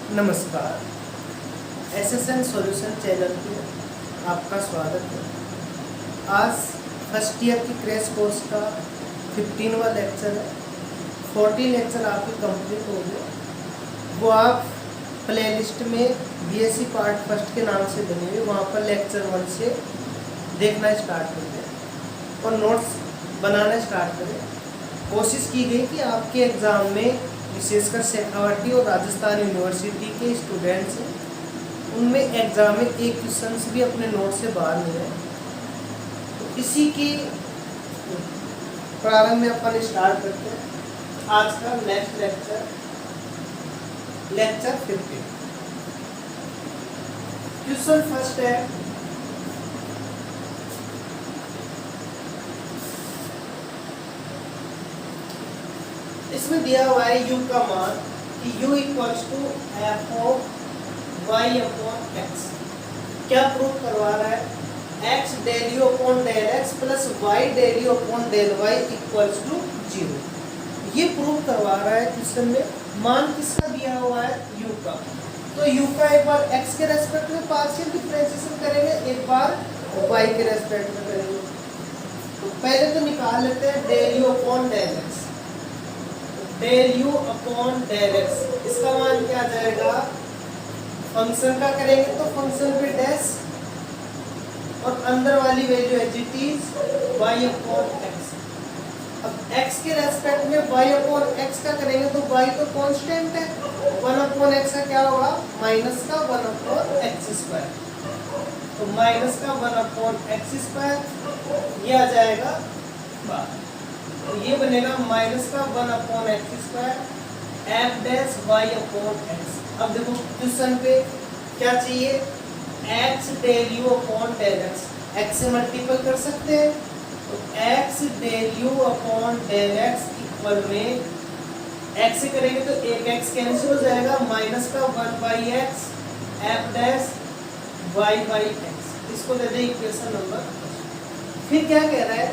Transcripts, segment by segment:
नमस्कार। SSN solution channel पे आपका स्वागत है। आज फर्स्ट ईयर की क्रैश कोर्स का 15वां लेक्चर है। 14 लेक्चर आपके कंप्लीट हो गए। वो आप प्लेलिस्ट में बीएससी पार्ट फर्स्ट के नाम से बने हुए, वहाँ पर लेक्चर 1 से देखना स्टार्ट कर दें और नोट्स बनाना स्टार्ट करें। कोशिश की गई कि आपके एग्ज़ाम में विशेषकर शेखावटी और राजस्थान यूनिवर्सिटी के स्टूडेंट्स हैं, उनमें एग्ज़ाम में एक क्वेश्चन भी अपने नोट से बाहर नहीं है। तो इसी की प्रारंभ में अपन स्टार्ट करते हैं आज का नेक्स्ट लेक्चर 15। क्वेश्चन फर्स्ट है, इसमें दिया हुआ है u का मान कि u equals to f of y upon x. क्या प्रूव करवा रहा है? x del u upon del x plus y del u upon del y equals to 0। ये प्रूव करवा रहा है। क्वेश्चन में मान किसका दिया हुआ है? u का। तो u का एक बार x के रेस्पेक्ट में पार्शियल डिफरेंशिएशन करेंगे, एक बार y के रेस्पेक्ट में करेंगे। तो पहले तो निकाल लेते हैं del u upon del x. Del u upon del x, इसका मान क्या आ जाएगा? फंक्शन का करेंगे तो फंक्शन पे डैश और अंदर वाली वैल्यू है it is y upon x. अब x के रेस्पेक्ट में y अपॉन एक्स का करेंगे तो y तो कांस्टेंट है, 1 अपॉन एक्स का क्या होगा? माइनस का 1 अपॉन एक्स स्क्वायर। तो माइनस का 1 अपॉन एक्स स्क्वायर ये आ जाएगा बाहर। तो ये बनेगा माइनस का 1 upon x square f dash y upon x. अब देखो क्वेश्चन पे क्या चाहिए? X del u upon del x. एक्स से मल्टीपल कर सकते हैं तो x del u upon del x equal में एक्स से करेंगे तो एक एक्स कैंसिल हो जाएगा, माइनस का 1 by x f dash y by x. इसको दे दे इक्वेशन नंबर। फिर क्या कह रहा है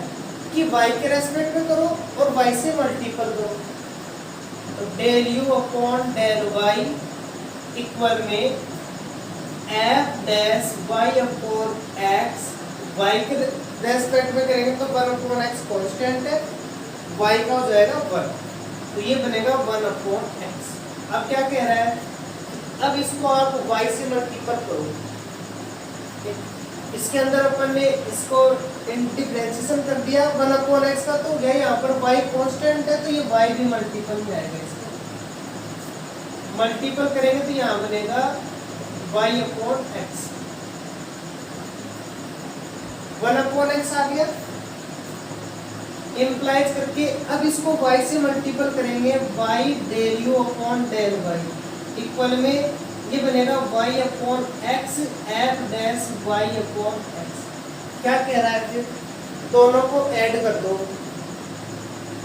कि y के रेस्पेक्ट में करो और y से मल्टीपल करो। तो del u upon del y equal में f dash y upon x। y के रेस्पेक्ट में करेंगे तो 1 अपॉन x कांस्टेंट है, y का हो जाएगा 1। तो ये बनेगा 1 अपॉन x। अब क्या कह रहा है? अब इसको आप y से मल्टीपल करो। इसके अंदर अपन ने इसको डिफरेंशिएशन कर दिया 1 अपॉन एक्स का, तो गया यहाँ पर y कांस्टेंट है तो ये y भी मल्टीपल में आएगा। इसका मल्टीपल करेंगे तो यहाँ बनेगा y upon x. 1 upon x आ गया इम्प्लाइज करके। अब इसको y से मल्टीपल करेंगे y del u upon del y equal में ये बनेगा y upon x f dash y upon x. क्या कह रहा है? फिर दोनों को ऐड कर दो।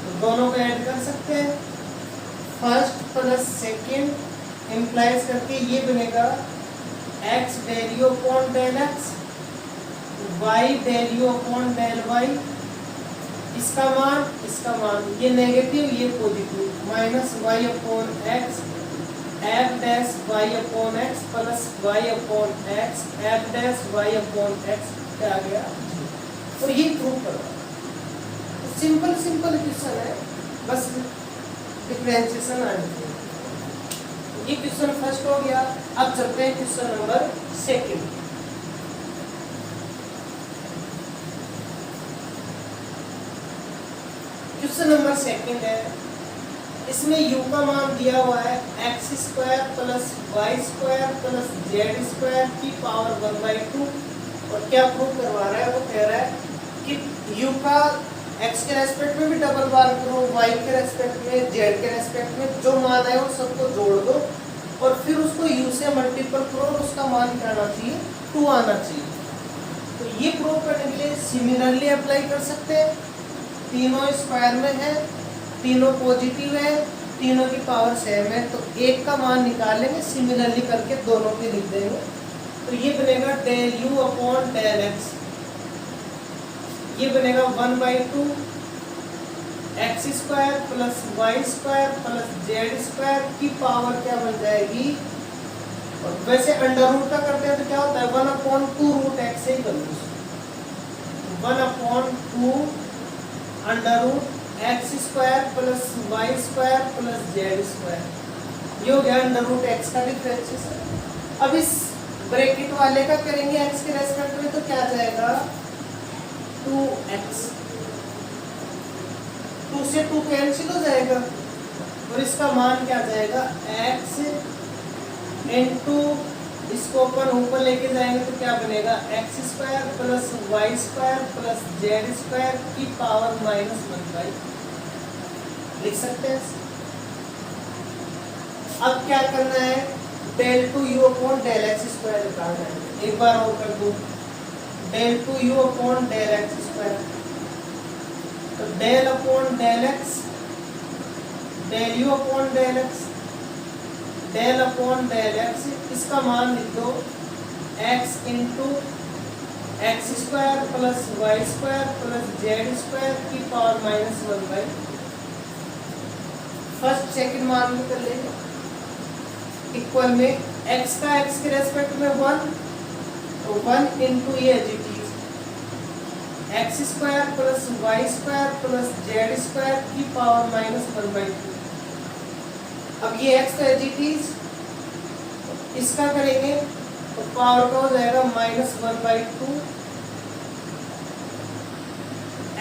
तो दोनों को ऐड कर सकते हैं, फर्स्ट प्लस सेकेंड इम्प्लाइज करके ये बनेगा x del u upon del x y del u upon del y। इसका मान ये नेगेटिव ये positive, minus y upon x f dash y upon x plus y upon x f dash y upon x क्या आ गया? और ये prove करो। तो सिंपल क्वेश्चन है, बस डिफरेंशिएशन आनी चाहिए। ये क्वेश्चन फर्स्ट हो गया। अब चलते हैं question number second. Question number second है, इसमें u का मान दिया हुआ है x square plus y square plus z square की पावर 1/2। और क्या प्रूव करवा रहा है? वो कह रहा है कि u का x के रेस्पेक्ट में भी डबल बार करो, y के रेस्पेक्ट में, z के रेस्पेक्ट में जो मान है वो सबको जोड़ दो और फिर उसको u से मल्टीपल करो और उसका मान क्या आना चाहिए? 2 आना चाहिए। तो ये प्रूव करने के लिए सिमिलरली अप्लाई कर सकते हैं। तीनों स्क्वायर में है, तीनों पॉजिटिव है, तीनों की पावर सेम है, तो एक का मान निकालेंगे, सिमिलरली करके दोनों के लिख देंगे। तो ये बनेगा del u upon del x, ये बनेगा 1/2 x square plus y square plus z square की पावर क्या बन जाएगी? और वैसे अंडर रूट का करते हैं तो क्या होता है 1/2 रूट एक्स से ही कर लो 1/2 under root x square plus y square plus z square. ये हो गया अंडर रूट एक्स का डिफरेंशिएशन। अब इस ब्रैकेट वाले का करेंगे एक्स के रेस्पेक्ट में तो क्या जाएगा 2x, 2 से 2 कैंसिल हो जाएगा और इसका मान क्या जाएगा x इंटू इसको अपन ऊपर लेके जाएंगे तो क्या बनेगा x square plus y square plus z square की पावर -1/। लिख सकते हैं। अब क्या करना है del 2u upon del x square निकालना है। एक बार और कर दो del 2u upon del x square, तो del upon del x del u upon del x del upon del x, इसका मान लिख दो x into x square plus y square plus z square की पावर -1/। फर्स्ट सेकंड मान भी कर लेंगे इक्वल में x का x के रेस्पेक्ट में 1, तो 1 इंटू ये x square plus y square plus z square की पावर -1/2। अब ये x का एजिटीज इसका करेंगे तो पावर का हो जाएगा -1/2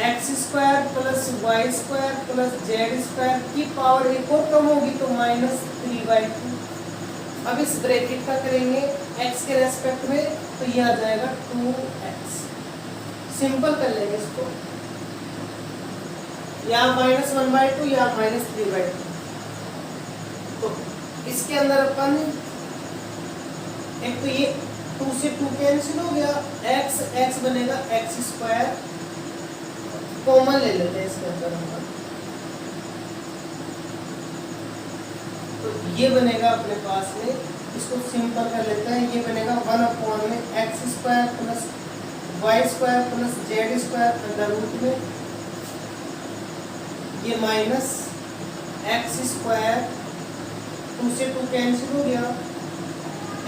x square plus y square plus z square की पावर एक और कम होगी तो -3/2। अब इस ब्रैकेट का करेंगे x के रेस्पेक्ट में तो ये आ जाएगा 2x। सिंपल कर लेंगे इसको, यहाँ -1/2 या -3/2। तो इसके अंदर अपन एक तो ये 2 से 2 कैंसिल हो गया, x बनेगा एक्स स्क्वायर, कॉमन ले लेते हैं इसके अंदर हम। तो ये बनेगा अपने पास में, इसको सिंपल कर लेते हैं। ये बनेगा 1/में x square plus y square plus z square under root में ये माइनस एक्स स्क्वायर 2 से 2 कैंसिल हो गया,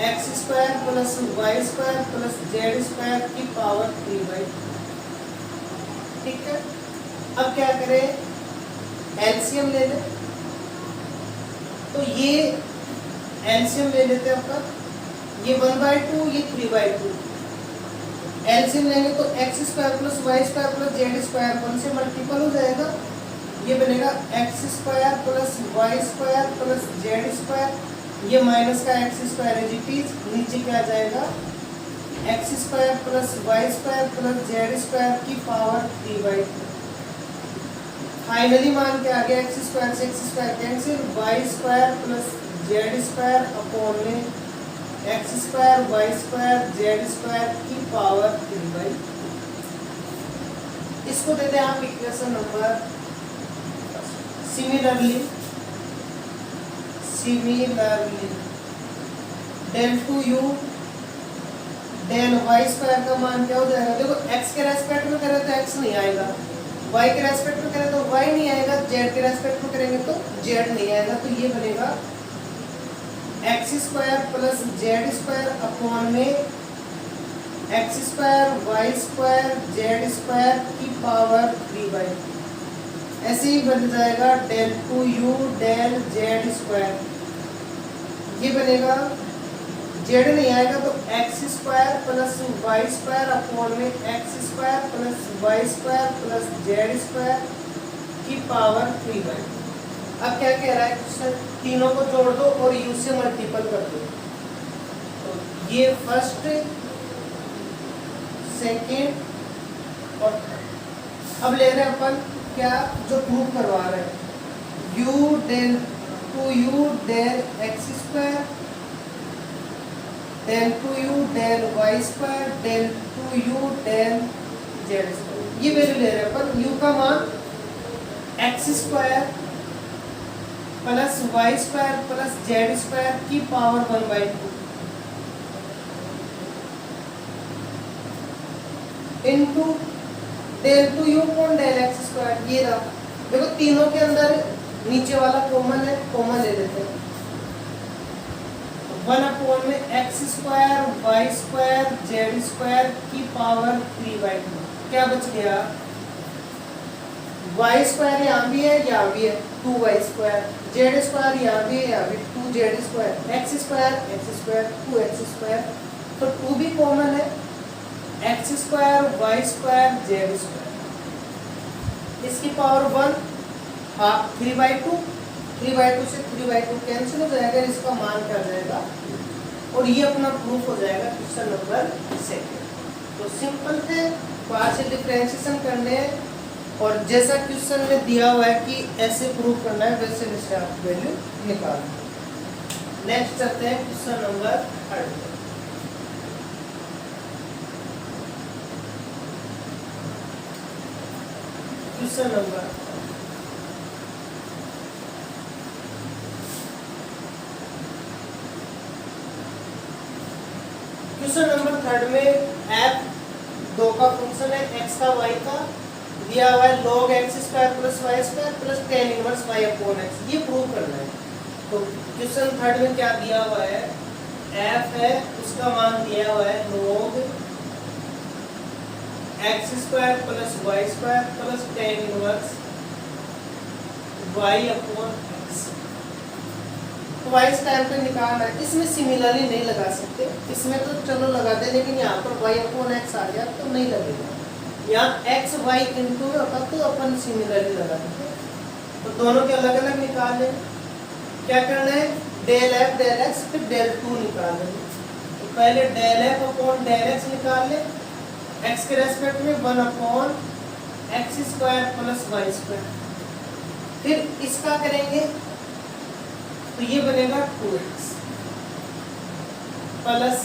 x square plus y square plus z square की पावर 3/। ठीक है, अब क्या करें एलसीएम ले लें। तो ये एलसीएम ले लेते हैं अपन, ये 1/2 ये 3/2। एलसीएम लेंगे तो x square plus y square plus z square 1 से मल्टीपल हो जाएगा, ये बनेगा x square plus y square plus z square, ये माइनस का एक्स स्क्वायर है जी, नीचे क्या जाएगा x square plus y square plus z square की पावर 3/2। फाइनली मान के आ गया एक्स स्क्वायर से x square cancel, y square plus z square upon में x square y square z square की पावर 3/2। इसको देते हैं आप equation number. Similarly del 2u del y square का मान क्या हो जाएगा। देखो x के रेस्पेक्ट में करें तो x नहीं आएगा, y के रेस्पेक्ट में करें तो y नहीं आएगा, z के रेस्पेक्ट में करेंगे तो z नहीं आएगा। तो ये बनेगा x square plus z square upon में x square y square z square की पावर 3/2। ऐसे ही बन जाएगा del 2u del z square, ये बनेगा z नहीं आएगा तो x square plus y square upon में x square plus y square plus z square की पावर 3/2। अब क्या कह रहा है क्वेश्चन, तीनों को जोड़ दो और u से मल्टीपल कर दो। तो ये फर्स्ट सेकेंड और थर्ड। अब ले रहे हैं अपन क्या जो प्रूव करवा रहे हैं u del 2u del x square del 2u del y square del 2u del z square. ये वैल्यू ले रहे हैं अपन, u का मान x square plus y square plus z square की power 1/2 into del 2u upon del x square. ये रहा, देखो तीनों के अंदर नीचे वाला कॉमन है, कॉमन ले लेते हैं। 1 में x square y square z square की पावर 3/2। क्या बच गया? वाई स्क्वायर यहाँ भी है, यहाँ भी है 2y स्क्वायर, जेड स्क्वायर यहाँ भी है, यहाँ भी 2z square, x square 2x square, तो 2 भी कॉमन है, x square y square z square, इसकी पावर 1 हाफ 3/2, 3/2 से 3/2 कैंसिल हो जाएगा, इसका मान क्या जाएगा, और ये अपना प्रूफ हो जाएगा क्वेश्चन नंबर 2। तो सिंपल थे, पार्शियल डिफरेंशिएशन करने हैं, और जैसा क्वेश्चन में दिया हुआ है कि ऐसे प्रूव करना है, वैसे वैसे आप वैल्यू निकाल। नेक्स्ट चलते हैं question number 3। Question number question number 3 में f2 का फंक्शन है, x का y का दिया हुआ है, log x square plus y square plus tan inverse y upon x, ये प्रूव करना है। तो क्वेश्चन 3 में क्या दिया हुआ है, f है, उसका मान दिया हुआ है log x square plus y square plus tan inverse y upon x। तो y इस टाइम पे निकालना है, इसमें सिमिलरली नहीं लगा सकते, इसमें तो चलो लगा दे, लेकिन यहाँ पर y अपॉन x आ गया तो नहीं लगेगा, यहाँ x y इंटू में होता तो अपन सिमिलरली लगा देते, तो दोनों के अलग अलग निकाल लें। क्या करना है, डेल f डेल x फिर डेल 2 निकाल लेंगे। तो पहले del f upon del x निकाल ले, x के रेस्पेक्ट में 1 upon x square plus y square, फिर इसका करेंगे तो ये बनेगा 2x प्लस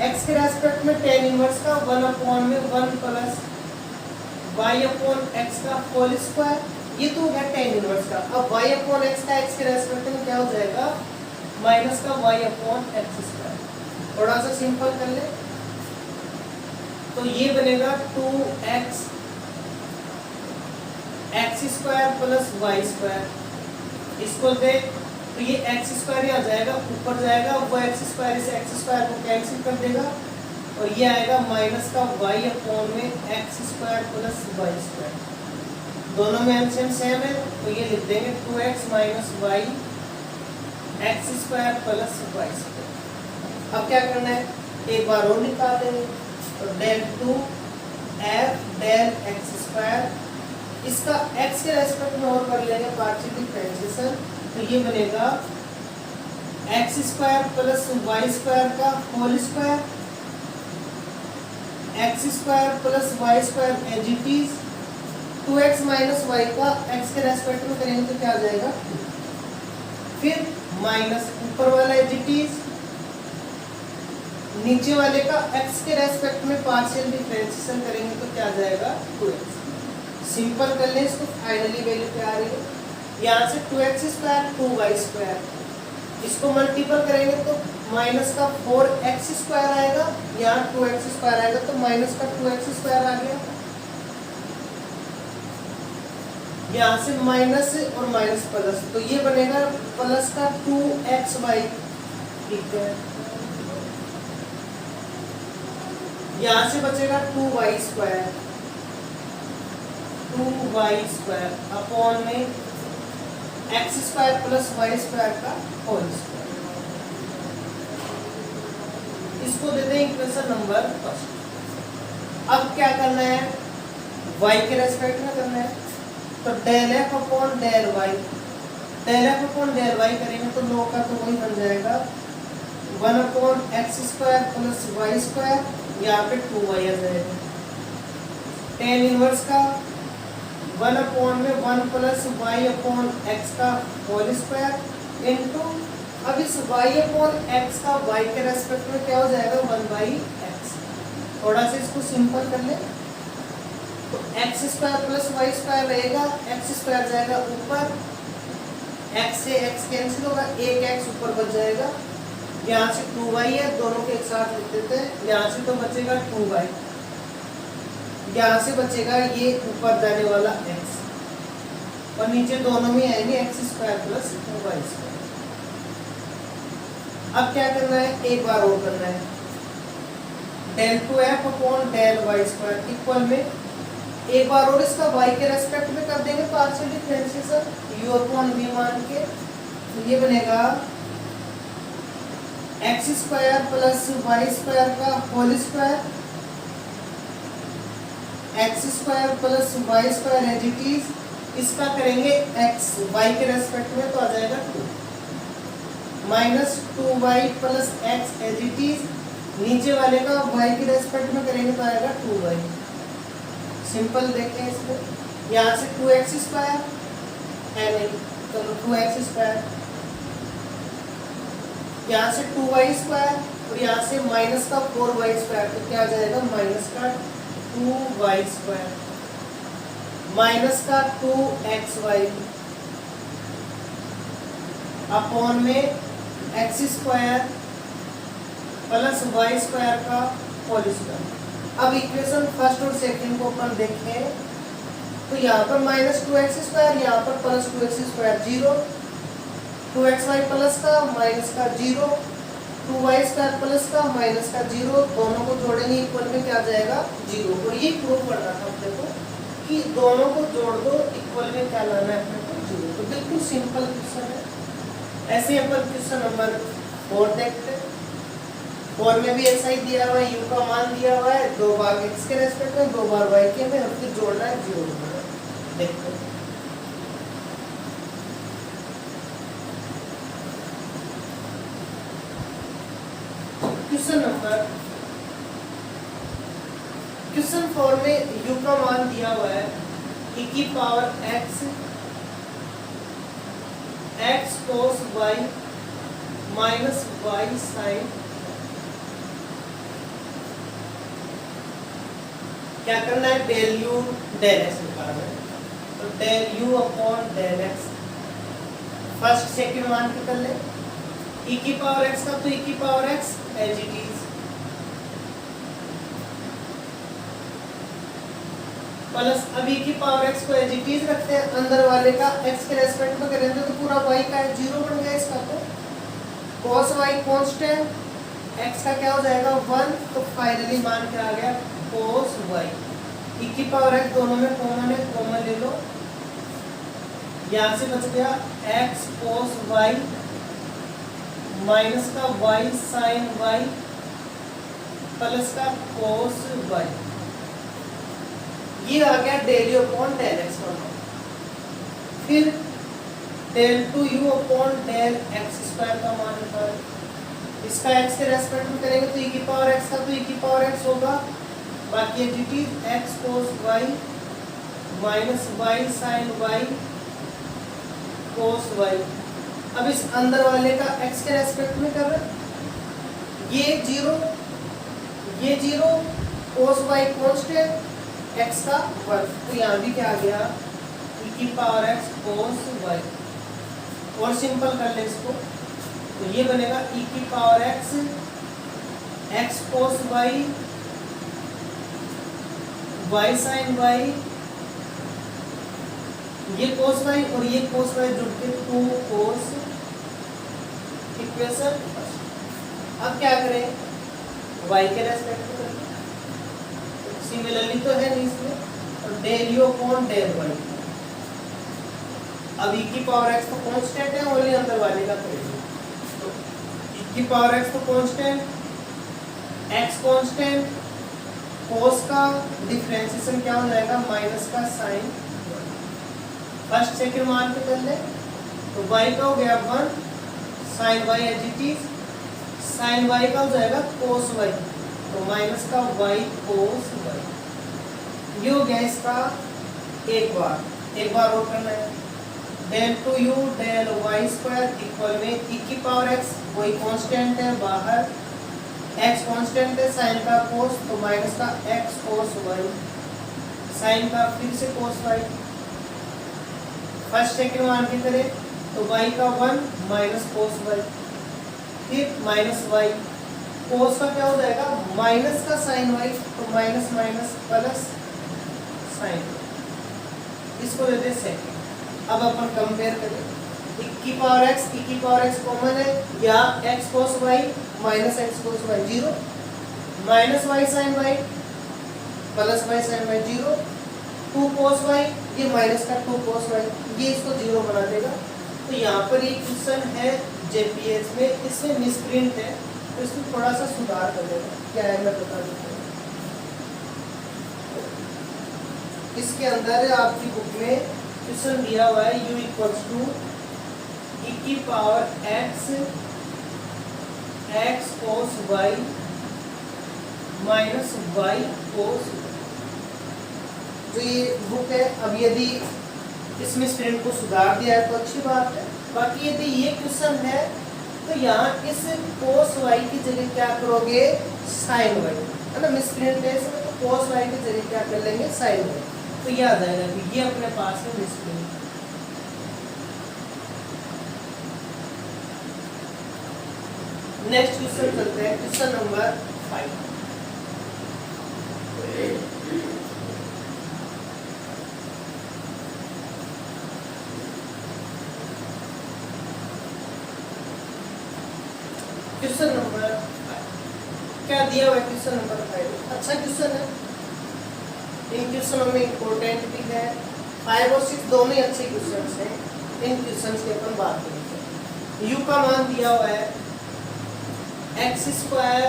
x के रेस्पेक्ट में tan इनवर्स का 1 अपॉन में 1 प्लस y अपॉन x का होल स्क्वायर, ये तो है tan इनवर्स का। अब y अपॉन x का x के रेस्पेक्ट में क्या हो जाएगा, माइनस का y अपॉन x स्क्वायर। थोड़ा सा सिंपल कर ले, तो ये बनेगा 2x x square plus y square, इसको दे तो ये x स्क्वायर यहाँ जाएगा, ऊपर जाएगा, वो x स्क्वायर से x स्क्वायर को कैंसिल कर देगा, और ये आएगा माइनस का y अपॉन में x square plus y square, दोनों में एलसीएम सेम है, तो ये लिख देंगे 2x minus y x square plus y square. अब क्या करना है, एक बार और निकाल देंगे, तो डेल 2 f डेल एक्स स्क्वायर, इसका x के रेस्पेक्ट में और कर लेंगे पार्शियल डिफरेंशिएशन, तो ये बनेगा x square plus y square का whole square, x square plus y square as it is, 2x minus y का x के रेस्पेक्ट में करेंगे तो क्या आ जाएगा, फिर माइनस ऊपर वाला एज इट इज, नीचे वाले का x के रेस्पेक्ट में पार्शियल डिफरेंशिएशन करेंगे तो क्या आ जाएगा 2x। सिंपल कर लें इसको, फाइनली वैल्यू क्या आ रही है, यहाँ से 2x स्क्वायर 2y स्क्वायर, इसको मल्टीपल करेंगे तो माइनस का 4x स्क्वायर आएगा, यहाँ 2x स्क्वायर आएगा, तो माइनस का 2x स्क्वायर आ गया, यहाँ से माइनस और माइनस प्लस, तो ये बनेगा प्लस का 2xy, ठीक है, यहाँ से बचेगा 2y square, 2y square upon में x square plus y square का होल स्क्वायर। इसको देते हैं इक्वेशन नंबर 1। अब क्या करना है, y के रेस्पेक्ट में करना है, तो del f upon del y, del f upon del y करेंगे तो लो का तो वही बन जाएगा 1 upon x square plus y square, यहाँ पे 2y आ जाएगा, tan इनवर्स का 1 अपॉन में 1 प्लस वाई अपॉन एक्स का होल स्क्वायर इनटू, अब इस y अपॉन एक्स का y के रेस्पेक्ट में क्या हो जाएगा 1/x। थोड़ा सा इसको सिंपल कर ले, तो x square plus y square रहेगा, एक्स स्क्वायर जाएगा ऊपर, एक्स से एक्स कैंसिल होगा, एक एक्स ऊपर बच जाएगा, यहाँ से 2y है, दोनों के एक साथ लिख देते हैं, यहाँ से तो बचेगा 2y, यहाँ से बचेगा ये ऊपर जाने वाला x, और नीचे दोनों में आएंगे x square plus y square. अब क्या करना है, एक बार और करना है, del two f upon del y square equal में एक बार और इसका y के रेस्पेक्ट में कर देंगे पार्शियल डिफरेंशिएशन u अपॉन v मान के, तो ये बनेगा x square plus y square का whole square, x square plus y square as it is, इसका करेंगे एक्स वाई के रेस्पेक्ट में तो आ जाएगा 2 minus 2y plus x as it is, नीचे वाले का y के रेस्पेक्ट में करेंगे तो आएगा 2y। सिंपल देखें इसमें, यहाँ से 2x स्क्वायर है नहीं, चलो 2x स्क्वायर, यहाँ से 2y स्क्वायर और यहाँ से माइनस का 4y स्क्वायर, तो क्या आ जाएगा माइनस का 2y स्क्वायर माइनस का 2xy अपॉन में x square plus y square का होल स्क्वायर। अब इक्वेशन फर्स्ट और सेकंड को अपन देखें तो यहाँ पर माइनस 2x स्क्वायर, यहाँ पर plus 2x square 0, 2xy plus का माइनस का 0, 2y स्क्वायर प्लस का माइनस का 0, दोनों को जोड़ेंगे इक्वल में क्या आ जाएगा 0। और ये प्रूव करना था अपने को कि दोनों को जोड़ दो इक्वल में क्या लाना है अपने को 0। तो बिल्कुल सिंपल क्वेश्चन है। ऐसे अपन क्वेश्चन नंबर 4 देखते हैं। 4 में भी ऐसा ही दिया हुआ है, u का मान दिया हुआ है 2 बार x के रेस्पेक्ट में 2 बार y के में, और फिर जोड़ना है 0। देखते हैं क्वेश्चन 4 में u का मान दिया हुआ है e की power x cos y minus y sin, क्या करना है डेल u डेल x निकालना है, तो del u upon del x first second मान के कर ले, e की पावर x का तो e की power x as it is plus, अब e की पावर x को एज इट इज रखते हैं, अंदर वाले का x के रेस्पेक्ट में करेंगे तो पूरा y का 0 बन गया इसका, तो cos y कांस्टेंट, x का क्या हो जाएगा 1, तो फाइनली मान के आ गया cos y। e की पावर x दोनों में कॉमन है, कॉमन ले लो, यहाँ से बच गया x cos y माइनस का y sin y प्लस का cos y, ये आ गया del u upon del x का मान। फिर del two u upon del x square का मान निकाल, इसका x के रेस्पेक्ट में करेंगे तो e की पावर x का तो e की पावर x होगा, बाकी additive x cos y minus y sin y cos y। अब इस अंदर वाले का x के रेस्पेक्ट में कर रहे, ये 0 cos y कांस्टेंट, x का वर्ग, तो यहाँ भी क्या आ गया e की पावर x cos y। और सिंपल कर ले इसको, तो ये बनेगा e की power x cos y y sin y, ये cos y और ये cos y जुड़ के 2 cos, इक्वेशन। अब क्या करें y के रेस्पेक्ट में, सिमिलरली तो है नहीं इसमें, और del u upon del y। अब e की पावर x तो कांस्टेंट है, ओनली अंदर वाले का करेंगे, तो e की पावर x तो कांस्टेंट, x कांस्टेंट, cos का डिफरेंशिएशन क्या हो जाएगा माइनस का sin, फर्स्ट सेकंड मान के कर ले, तो y का हो गया 1 sin y as it is, sin y का हो जाएगा cos y, तो माइनस का y cos y। ये हो गया इसका एक बार और करना है, del two u del y square equal में e की पावर x, वही कांस्टेंट है बाहर, x कांस्टेंट है, sin का cos तो माइनस का x cos y, sin का फिर से cos y, फर्स्ट सेकंड मान के करें तो y का 1 माइनस cos y, फिर माइनस y, cos का क्या हो जाएगा माइनस का sin y, तो माइनस माइनस प्लस sin, इसको देते सेकंड। अब अपन कंपेयर करें, की पावर x कॉमन है, या x cos y minus x cos y 0, minus y sin y plus y sin y 0, 2 cos y ये माइनस का 2 cos y ये इसको 0 बना देगा। तो यहाँ पर ये क्वेश्चन है जेपीएच में, इसमें मिसप्रिंट है तो इसमें थोड़ा सा सुधार कर देगा। क्या है मैं बता देता हूँ। इसके अंदर आपकी बुक में क्वेश्चन दिया हुआ है u इक्वल्स टू e की power x cos y minus y cos। तो ये बुक है। अब यदि इसमें स्प्रिंट को सुधार दिया है तो अच्छी बात है। बाकी यदि ये क्वेश्चन है तो यहाँ इस cos y की जगह क्या करोगे, sin y, है ना। मिसप्रिंट है इसमें, तो cos y की जगह क्या कर लेंगे, sin y। तो याद आएगा कि ये अपने पास है मिसप्रिंट। नेक्स्ट क्वेश्चन चलते हैं, क्वेश्चन नंबर 5। क्वेश्चन नंबर 5 क्या दिया हुआ है, क्वेश्चन नंबर 5 अच्छा क्वेश्चन है। इन क्वेश्चनों में इम्पोर्टेंट भी है, 5 और 6 दोनों ही अच्छे क्वेश्चन हैं। इन क्वेश्चन की अपन बात करेंगे। u का मान दिया हुआ है x square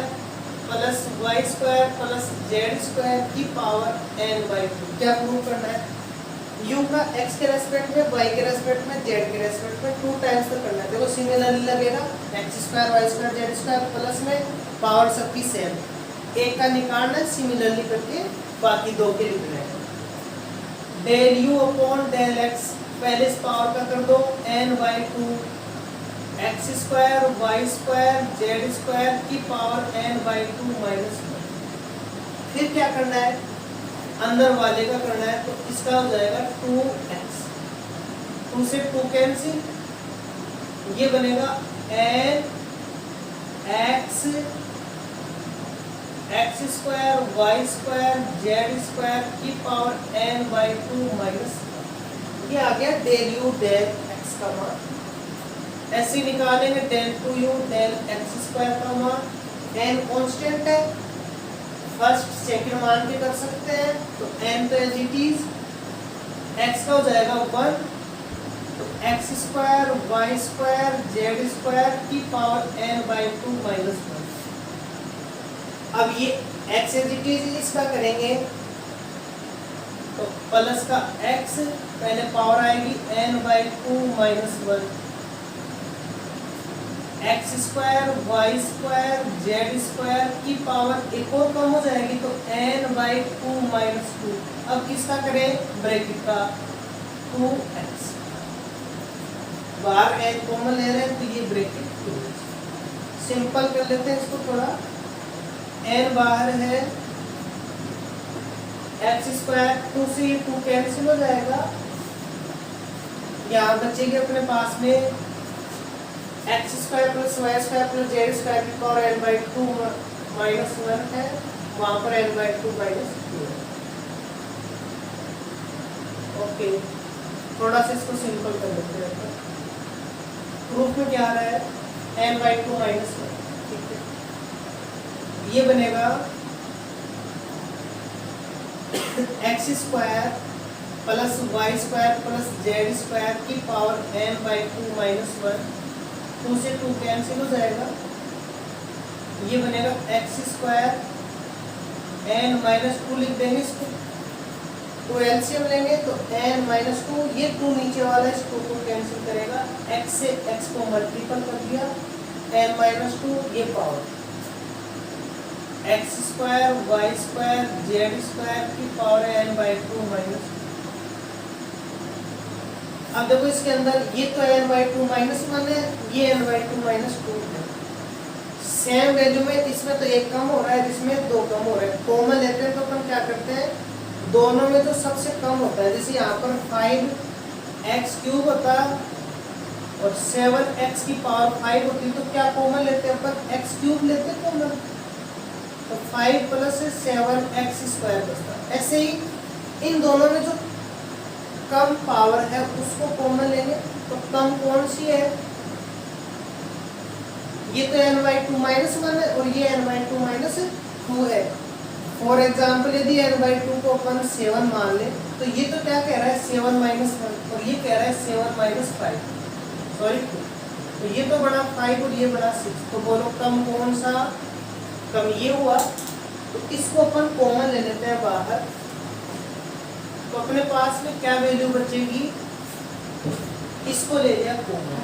plus y square plus z square की पावर n/2। क्या प्रूव करना है, u का x के रेस्पेक्ट में, y के रेस्पेक्ट में, z के रेस्पेक्ट में 2 टाइम्स तक करना है। देखो सिमिलरली लगेगा, x square y square z square plus में पावर सबकी सेम, एक का निकालना है, सिमिलरली करके बाकी दो के लिखना है। Del u upon del x पहले इस पावर का कर दो n/2 x square y square z square की पावर n/2 माइनस 1। फिर क्या करना है, अंदर वाले का करना है, तो इसका हो जाएगा 2x, 2 से 2 कैंसिल, ये बनेगा n x square y square z square की पावर n/2 माइनस 1। ये आ गया डेल u डेल x का मान। ऐसे निकालेंगे del 2u del x square का मान, n कांस्टेंट है, फर्स्ट सेकंड मान के कर सकते हैं, तो n तो एज इट इज, x का हो जाएगा 1, तो x square y square z square की पावर n/2 माइनस 1। अब ये x एज इट इज इसका करेंगे तो प्लस का x पहले पावर आएगी n/2 minus 1, x square y square z square की पावर एक और कम हो जाएगी तो n/2 माइनस 2। अब किसका करें, ब्रैकेट का 2x, बाहर n कॉमन ले रहे हैं तो ये ब्रैकेट 2। सिंपल कर लेते हैं इसको थोड़ा, n बाहर है, x स्क्वायर 2 से 2 कैंसिल हो जाएगा, यहाँ बचेगी अपने पास में x square plus y square plus z square की पावर n/2 माइनस 1 है, वहां पर n/2 माइनस 2 है। ओके, थोड़ा सा इसको सिंपल कर लेते हैं। प्रूफ में क्या आ रहा है, n/2 माइनस 1, ठीक है। ये बनेगा x square plus y square plus z square की पावर n/2 माइनस 1, 2 से 2 कैंसिल हो जाएगा, ये बनेगा x स्क्वायर n-2 लिख देंगे इसको, तो एलसीएम लेंगे तो n-2, ये 2 नीचे वाला इस 2 को कैंसिल करेगा, x से x को मल्टीपल कर दिया, n-2 ये power x square y square z square की पावर है n/2 माइनस। अब देखो इसके अंदर ये तो n/2 माइनस 1 है, ये n/2 माइनस 2 है। सेम वैल्यू में इसमें तो एक कम हो रहा है, इसमें 2 कम हो रहे हैं। कॉमन लेते हैं तो अपन क्या करते हैं, दोनों में जो सबसे कम होता है, जैसे यहाँ पर 5x³ होता है और 7x की पावर 5 होती है, तो क्या कॉमन लेते हैं अपन, x³ लेते हैं कॉमन, तो 5 प्लस 7x² बचता है। ऐसे ही इन दोनों में जो कम पावर है उसको कॉमन लेंगे, तो कम कौन सी है, ये तो n/2 -1 है और ये n/2 -2 है। फॉर एग्जाम्पल यदि n/2 को अपन 7 मान ले, तो ये तो क्या कह रहा है 7 - 1 और ये कह रहा है 7 - 5 सॉरी 2, तो ये तो बड़ा 5 और ये बड़ा 6, तो बोलो कम कौन सा, कम ये हुआ। तो इसको अपन कॉमन ले लेते हैं बाहर, तो अपने पास में क्या वैल्यू बचेगी, इसको ले लिया कॉमन,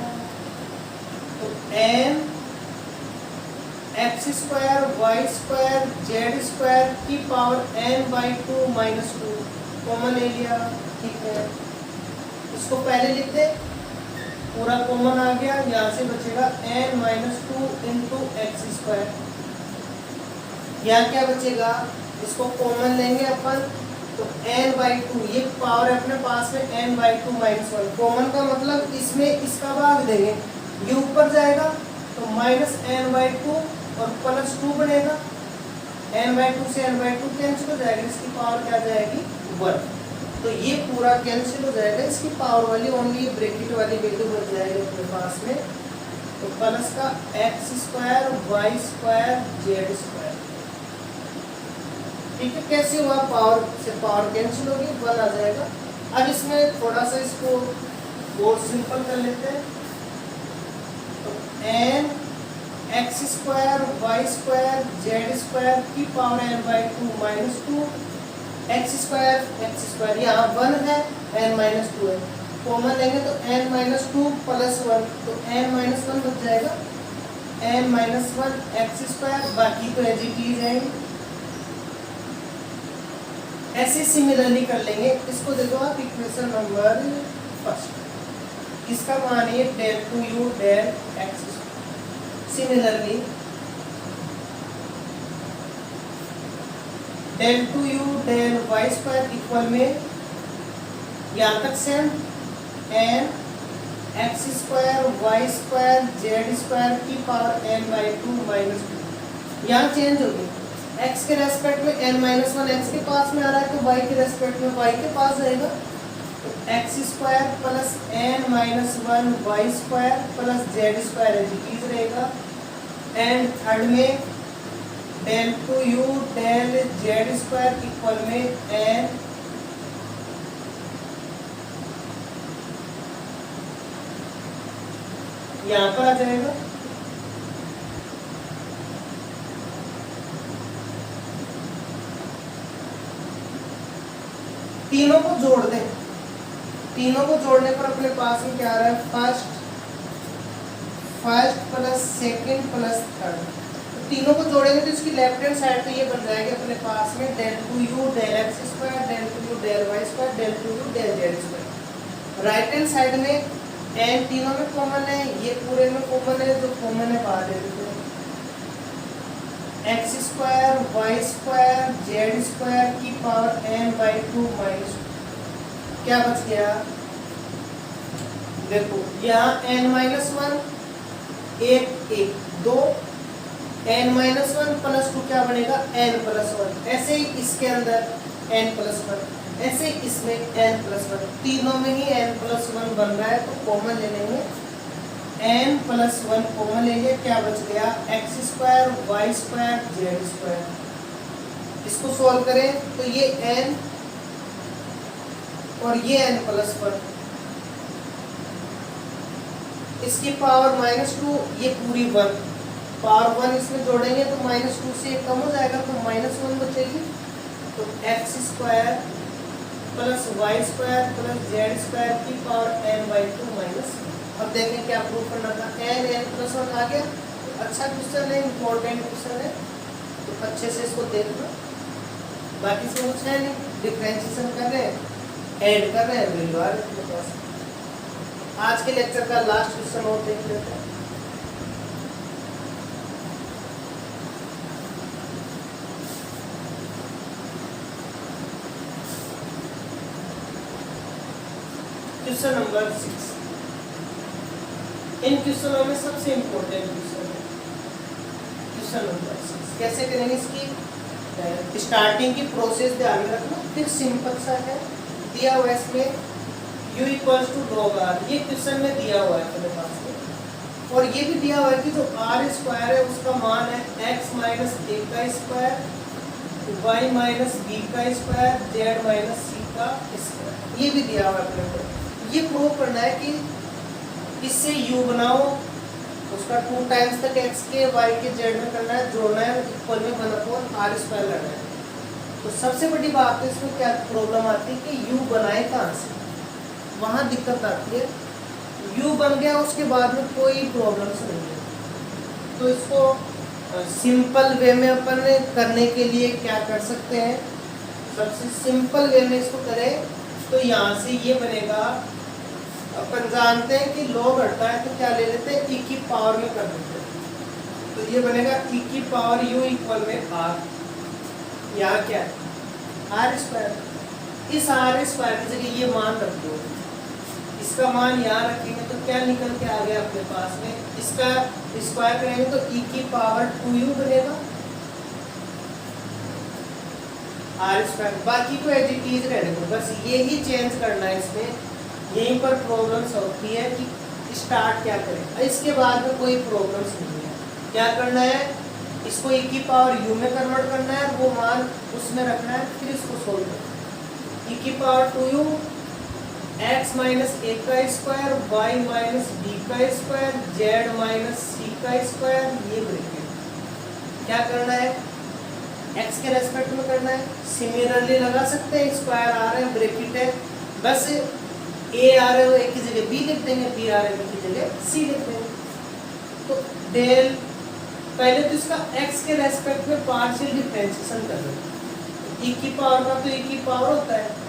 तो n x² y² z² की पावर n/2 - 2 कॉमन ले लिया, ठीक है। इसको पहले लिखते, पूरा कॉमन आ गया, यहाँ से बचेगा n - 2 × x², यहाँ क्या बचेगा, इसको कॉमन लेंगे अपन, तो n/2 ये पावर है अपने पास में n/2 - 1, कॉमन का मतलब इसमें इसका भाग देंगे, ये ऊपर जाएगा तो -n/2 और +2 बनेगा, n/2 से n/2 कैंसिल हो जाएगा, इसकी पावर क्या जाएगी 1, तो ये पूरा कैंसिल हो जाएगा, इसकी पावर वाली ओनली ब्रैकेट वाली वैल्यू बच जाएगी अपने पास में, तो प्लस का x² y² z², ठीक है। कैसे हुआ, पावर से पावर कैंसिल होगी, 1 आ जाएगा। अब इसमें थोड़ा सा इसको और सिंपल कर लेते हैं, तो n x² y² z² की पावर n/2 - 2 x² यहाँ 1 है, n - 2 है, कॉमन लेंगे तो n - 2 + 1, तो n - 1 बच जाएगा, n - 1 x², बाकी तो एज इट इज है। ऐसे सिमिलरली कर लेंगे, इसको देखो आप इक्वेशन नंबर 1, इसका मान है del2u del x, similarly del2u del y² equal में यहाँ तक same n x² y² z² की पावर n/2 - 2, यहाँ चेंज होगी, x के रेस्पेक्ट में n - 1 x के पास में आ रहा है, तो y के रेस्पेक्ट में y के पास जाएगा, तो x² + n - 1 y² + z² as रहेगा, एंड थर्ड में del2u del z² इक्वल में n यहाँ पर आ जाएगा, तीनों को जोड़ दें, तीनों को जोड़ने पर अपने पास में क्या आ रहा है, फर्स्ट + सेकंड + थर्ड, तो तीनों को जोड़ेंगे तो इसकी लेफ्ट हैंड साइड तो ये बन जाएगी अपने पास में del2u del x², del2u del y², del2u del z², right hand side में n तीनों में कॉमन है, ये पूरे में कॉमन है, जो कॉमन है बाहर दे देते हैं, x² y² z² की पावर n/2 - 2, क्या बच गया, देखो यहाँ n - 1 1 1 2, n - 1 + 2 क्या बनेगा n + 1, ऐसे ही इसके अंदर n + 1, ऐसे ही इसमें n + 1, तीनों में ही n + 1 बन रहा है, तो कॉमन ले लेंगे, n + 1 कॉमन लेंगे, क्या बच गया x² y² z², इसको सॉल्व करें तो ये n और ये n + 1, इसकी पावर -2, ये पूरी 1, पावर 1 इसमें जोड़ेंगे तो -2 से कम हो जाएगा, तो -1 बचेगी, तो x² + y² + z² की पावर n/2 - अब देखें क्या प्रूव करना था, n + 1 आ गया, अच्छा क्वेश्चन है, इम्पोर्टेंट क्वेश्चन है, तो अच्छे से इसको देख लो, बाकी इसमें कुछ है नहीं, डिफरेंशिएशन कर रहे हैं, ऐड कर रहे हैं, वैल्यू आ रही है पास। आज के लेक्चर का लास्ट क्वेश्चन और देख लेते हैं, क्वेश्चन नंबर 6, इन क्वेश्चनों में सबसे इम्पोर्टेंट क्वेश्चन है क्वेश्चन नंबर 6, कैसे करेंगे इसकी स्टार्टिंग की प्रोसेस ध्यान में रखना, फिर सिंपल सा है, दिया हुआ इसमें u equals to log r, ये क्वेश्चन में दिया हुआ है अपने पास में। और ये भी दिया हुआ है कि जो r स्क्वायर है उसका मान है x माइनस ए का स्क्वायर, y माइनस बी का स्क्वायर, z माइनस सी का स्क्वायर, ये भी दिया हुआ है अपने को। ये प्रूव करना है कि इससे u बनाओ, उसका 2 टाइम्स तक x के y के z में करना है, जोड़ना है, इक्वल में 1/r स्क्वायर लेना है। तो सबसे बड़ी बात है इसमें क्या प्रॉब्लम आती है कि u बनाए कहाँ से, वहाँ दिक्कत आती है। u बन गया उसके बाद में कोई प्रॉब्लम्स नहीं है। तो इसको सिंपल वे में अपन करने के लिए क्या कर सकते हैं, सबसे सिंपल वे में इसको करें तो यहाँ से ये बनेगा, अपन जानते हैं कि log हटता है तो क्या ले लेते हैं, e की पावर में कर देते हैं। तो ये बनेगा e की पावर u इक्वल में r, यहाँ क्या है r स्क्वायर, इस r स्क्वायर की जगह ये मान रख दो, इसका मान यहाँ रखेंगे तो क्या निकल के आ गया अपने पास में, इसका स्क्वायर करेंगे तो e की पावर 2u बनेगा r स्क्वायर। बाकी को एज इट इज रहने दो, बस ये ही चेंज करना है इसमें। यहीं पर प्रॉब्लम्स होती है कि स्टार्ट क्या करें, इसके बाद में कोई प्रॉब्लम्स नहीं है। क्या करना है, इसको e की पावर u में कन्वर्ट करना है, वो मान उसमें रखना है, फिर इसको सोल्व करना है। e की पावर 2u x माइनस ए का स्क्वायर, y माइनस बी का स्क्वायर, z माइनस सी का स्क्वायर, ये ब्रैकेट। क्या करना है, x के रेस्पेक्ट में करना है, सिमिलरली लगा सकते हैं, स्क्वायर आ रहा है, ब्रैकेट है, बस a आ रहा है a की जगह b लिख देंगे, b आ रहा है b की जगह c लिख देंगे। तो डेल पहले तो इसका x के रेस्पेक्ट में पार्शियल डिफरेंशिएशन कर लो, e की पावर का तो e की पावर होता है।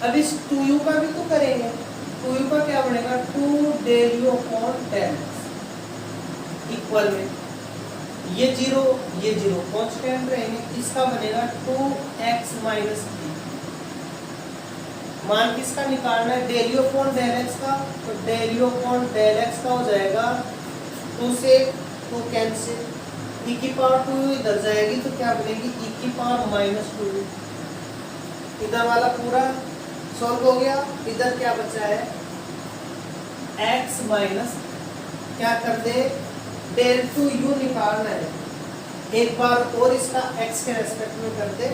अब इस 2u का भी तो करेंगे, 2u का क्या बनेगा, 2 del u upon del x equal में ये 0 कांस्टेंट रहेंगे, इसका बनेगा 2x माइनस b। मान किसका निकालना है, del u upon del x का, तो del u upon del x का हो जाएगा 2 से 2 कैंसिल, e की पावर 2u इधर जाएगी तो क्या बनेगी, e की पावर माइनस 2u। इधर वाला पूरा सॉल्व हो गया, इधर क्या बचा है, x माइनस क्या कर दे, डेल 2u निकालना है, एक बार और इसका x के रेस्पेक्ट में कर दे,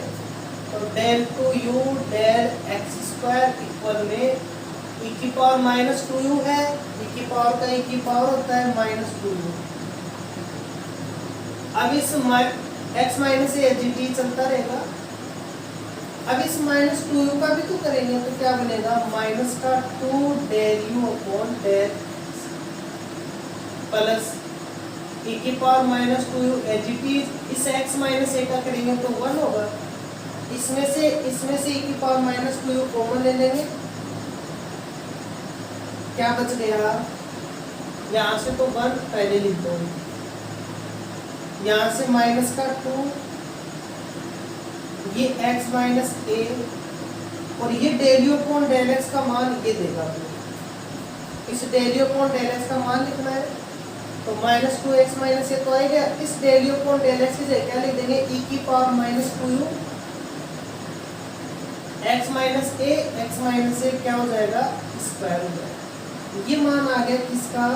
तो del 2u del x square equal में e की पावर माइनस 2u है, e की पावर का e की पावर होता है माइनस 2u। अब इस x माइनस से एच चलता रहेगा। अब इस माइनस 2u का भी तो करेंगे तो क्या बनेगा, माइनस का 2 del u upon del plus e की पावर माइनस 2u एच इस x माइनस a का करेंगे तो 1 होगा। इसमें से e की पावर माइनस 2u कॉमन ले लेंगे, क्या बच गया, यहाँ से तो 1 पहले लिख दो, यहाँ से माइनस का 2, ये x माइनस a, और ये del u upon del x का मान ये देगा। इस del u upon del x का मान लिखना है, तो माइनस 2x माइनस a तो आएगा। इस del u upon del x की जगह क्या लिख देंगे, e की power minus 2u, x minus a क्या हो जाएगा, स्क्वायर हो जाएगा। ये मान आ गया किसका,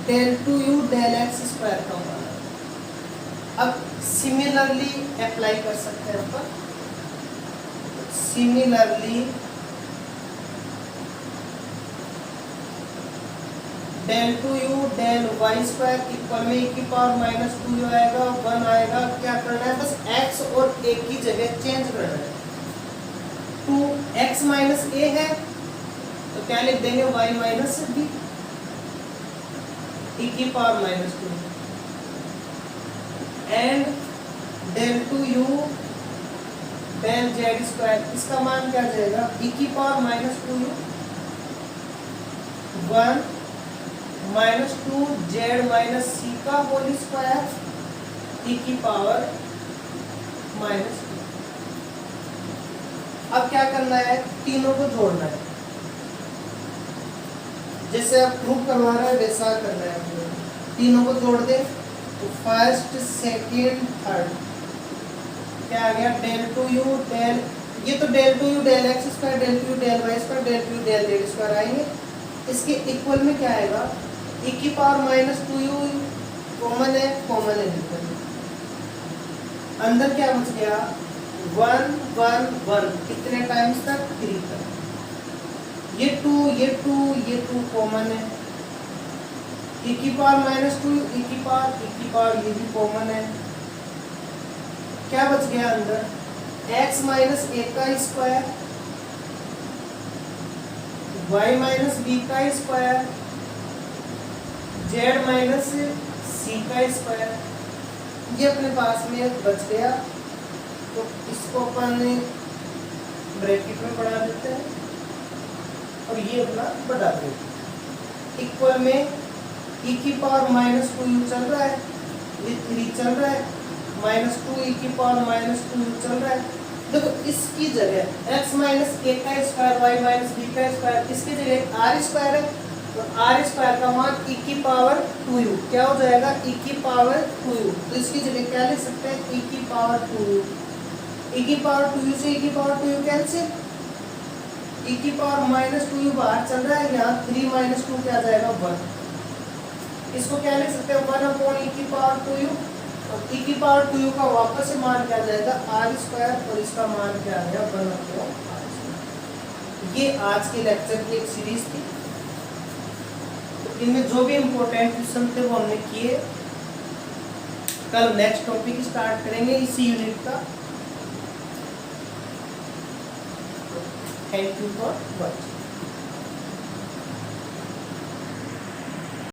del 2u del x square का मान। अब सिमिलरली अप्लाई कर सकते हैं अपन, similarly del 2u del y square equal में e की पावर माइनस 2u आएगा, 1 आएगा। क्या करना है, बस x और a की जगह चेंज करना है। 2x माइनस a है तो क्या लिख देंगे, y माइनस b, e की power minus 2 and del 2u del z square, इसका मान क्या जाएगा, e की power minus 2u 1 minus 2 z minus c का होल स्क्वायर, e की पावर माइनस 2। अब क्या करना है, तीनों को जोड़ना है, जैसे आप प्रूफ करवा रहे हैं वैसा करना है। तीनों को जोड़ दें तो फर्स्ट सेकेंड थर्ड क्या आ गया, डेल 2u डेल ये तो del two u del x square del two u del y square del two u del z square आएंगे। इसके इक्वल में क्या आएगा, e की power minus two u common है निकल, अंदर क्या बच गया 1 1 1 कितने टाइम्स तक 3 तक, ये 2 कॉमन है, e की पावर माइनस टू e की पावर ये भी कॉमन है, क्या बच गया अंदर x माइनस ए का स्क्वायर y माइनस बी का स्क्वायर z माइनस सी का स्क्वायर, ये अपने पास में बच गया। तो इसको अपन ब्रैकेट में बढ़ा देते हैं और ये अपना बढ़ा देते हैं। इक्वल में e की पावर माइनस टू यू चल रहा है, ये 3 चल रहा है, माइनस टू e की पावर माइनस टू यू चल रहा है। देखो इसकी जगह x माइनस ए का स्क्वायर y माइनस बी का स्क्वायर, इसकी जगह आर स्क्वायर है, तो आर स्क्वायर का मान e की पावर 2u क्या हो जाएगा e की पावर 2u, तो इसकी जगह क्या लिख सकते हैं e की पावर 2u, e की पावर 2u से e की पावर 2u कैंसिल, e की पावर माइनस 2u बाहर चल रहा है, यहाँ 3 माइनस 2 क्या आ जाएगा 1, इसको क्या लिख सकते हैं 1 अपॉन e की पावर 2u, और e की पावर 2u का वापस से मान क्या जाएगा आर स्क्वायर, और इसका मान क्या आ गया 1 अपॉन आर स्क्वायर। ये आज के लेक्चर की एक सीरीज थी, तो इनमें जो भी इम्पोर्टेंट क्वेश्चन थे वो हमने किए। कल नेक्स्ट टॉपिक स्टार्ट करेंगे इसी यूनिट का। Thank you for watching.